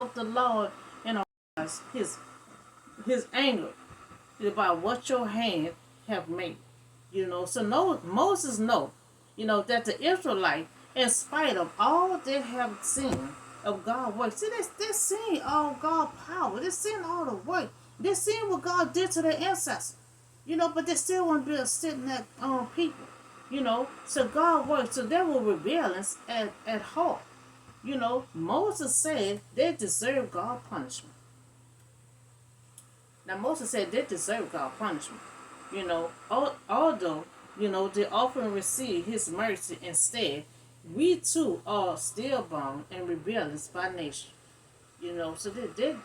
of the Lord and his his anger about what your hand have made. So no, Moses know, that the Israelite, in spite of all they have seen of God work, see, they seen all God power, they seen all the work, they seen what God did to their ancestors, but they still want to be a sitting at people, so God worked, so they were rebellious at heart. Moses said they deserve God punishment. Now Moses said they deserve God punishment. Although, they often receive his mercy instead, we too are still bound and rebellious by nature. So they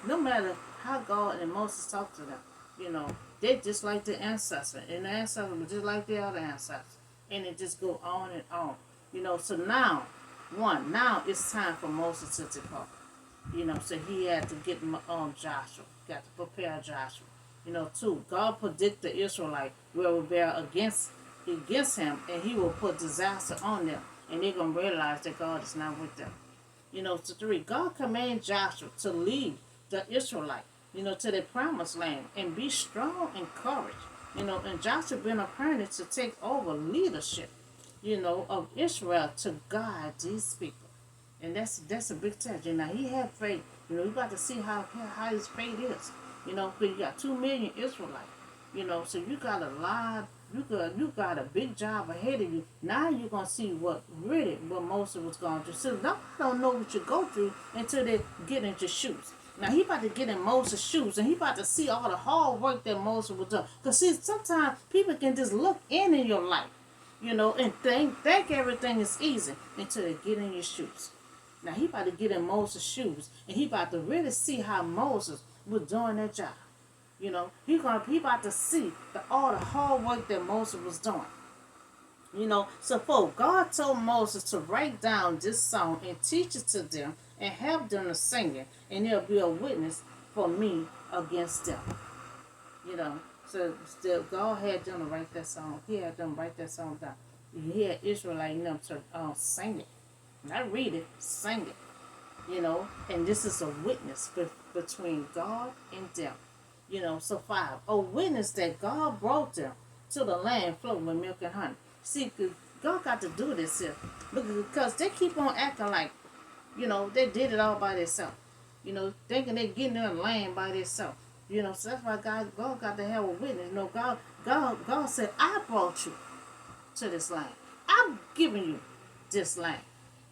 no matter how God and Moses talk to them, you know, they just like the ancestor, and the ancestor was just like the other ancestors. And it just go on and on. So now it's time for Moses to depart. So he had to get Joshua, got to prepare Joshua. Too, God predict the Israelite will rebel against him, and he will put disaster on them, and they're gonna realize that God is not with them. To three, God commanded Joshua to lead the Israelite, to the promised land and be strong and courage. And Joshua been appointed to take over leadership, of Israel to guide these people. And that's a big test. He had faith. We got to see how his faith is. Because you got 2 million Israelites. So you got a lot. You got a big job ahead of you. Now you're gonna see what Moses was going through. So nobody don't know what you go through until they get into shoes. Now he about to get in Moses' shoes, and he about to see all the hard work that Moses was doing. Cause see, sometimes people can just look in your life, and think everything is easy until they get in your shoes. Now he about to get in Moses' shoes, and he about to really see how Moses was doing that job. He about to see all the hard work that Moses was doing. So folks, God told Moses to write down this song and teach it to them and help them to sing it, and there'll be a witness for me against them. So still God had them to write that song. He had them write that song down. He had Israelite them to sing it. Not read it, sing it. And this is a witness between God and them. So five, a witness that God brought them to the land flowing with milk and honey. See, God got to do this here. Because they keep on acting like, they did it all by themselves. Thinking they getting in the land by themselves. So that's why God got to have a witness. God said, I brought you to this land. I'm giving you this land.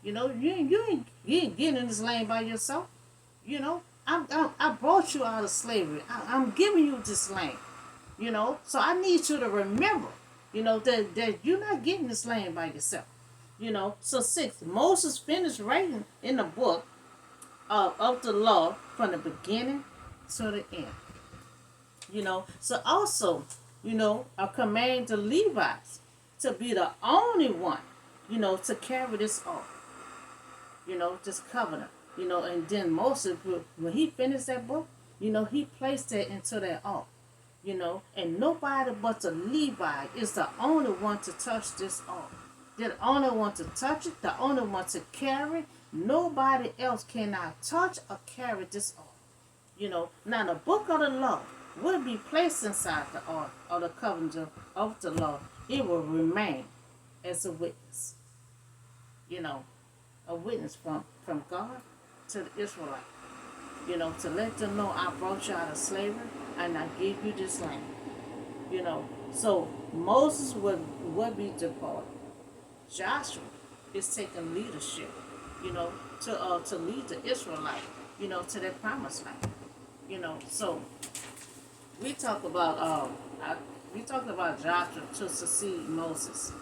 You ain't getting in this land by yourself. I brought you out of slavery. I'm giving you this land. So I need you to remember, that you're not getting this land by yourself. So six, Moses finished writing in the book of the law from the beginning to the end. So also, I command the Levites to be the only one, to carry this off. This covenant. And then Moses, when he finished that book, he placed that into that ark. And nobody but the Levi is the only one to touch this ark. They're the only one to touch it, the only one to carry. Nobody else cannot touch or carry this ark. Now the book of the law will be placed inside the ark of the covenant of the law. It will remain as a witness. A witness from God to the Israelite. To let them know I brought you out of slavery and I gave you this land. So Moses would be deported. Joshua is taking leadership, to lead the Israelite, to their promised land. So we talk about we talked about Joshua to succeed Moses.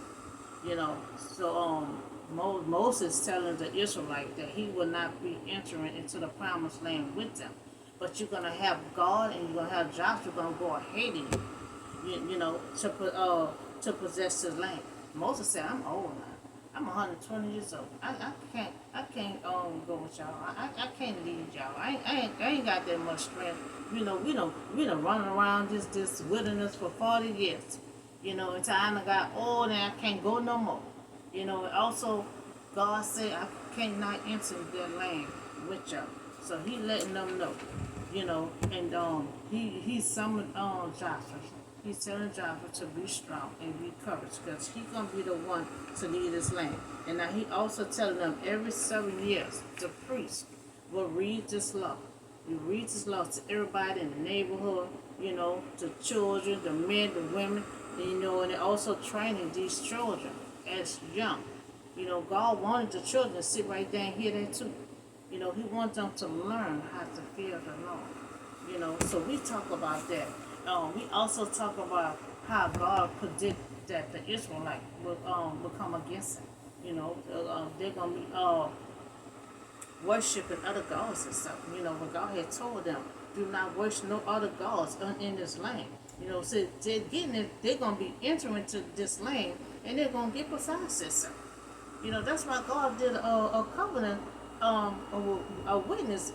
So Moses telling the Israelite that he will not be entering into the promised land with them, but you're gonna have God and you're gonna have Joshua gonna go ahead of you, to possess his land. Moses said, "I'm old now. I'm 120 years old. I can't go with y'all. I can't lead y'all. I ain't got that much strength. We done running around this wilderness for 40 years. Until I got old and I can't go no more. Also God said I cannot enter their land with y'all. So he letting them know, and he summoned Joshua. He's telling Joshua to be strong and be courage because he's gonna be the one to lead his land. And now he also telling them every 7 years the priest will read this law. You read this law to everybody in the neighborhood, to children, the men, the women, and they're also training these children as young. God wanted the children to sit right there and hear that too. He wants them to learn how to fear the Lord. So we talk about that. We also talk about how God predicted that the Israelites will come against him. They're gonna be worshiping other gods and stuff. When God had told them, do not worship no other gods in this land. So they're getting it, they're gonna be entering into this land and they're gonna get beside themselves. That's why God did a covenant, a witness,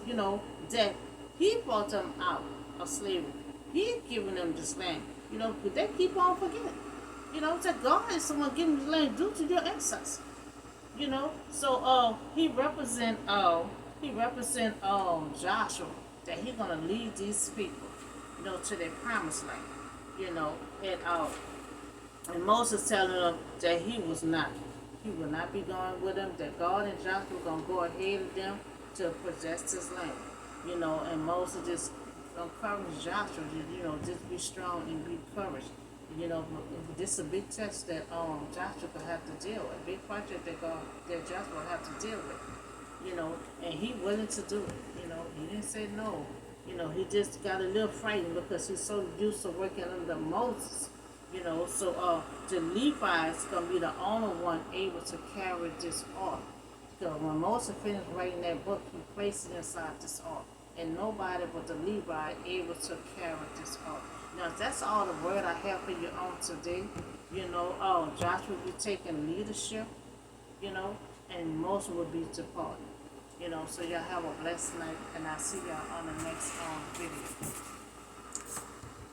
that He brought them out of slavery. He given them this land. But they keep on forgetting. That God is someone giving this land due to your ancestors. So he represent Joshua, that he gonna lead these people, to their promised land. And Moses telling them that he was not. He will not be going with them, that God and Joshua were going to go ahead of them to possess this land. And Moses just encouraged Joshua to, just be strong and be courage. This is a big test that Joshua will have to deal with, a big project that Joshua will have to deal with. And he willing to do it. He didn't say no. He just got a little frightened because he's so used to working under Moses. So the Levites gonna be the only one able to carry this ark. Because when Moses finished writing that book, he placed it inside this ark, and nobody but the Levite able to carry this ark. Now that's all the word I have for you on today. Joshua will be taking leadership, and Moses will be departing. So y'all have a blessed night, and I'll see y'all on the next video.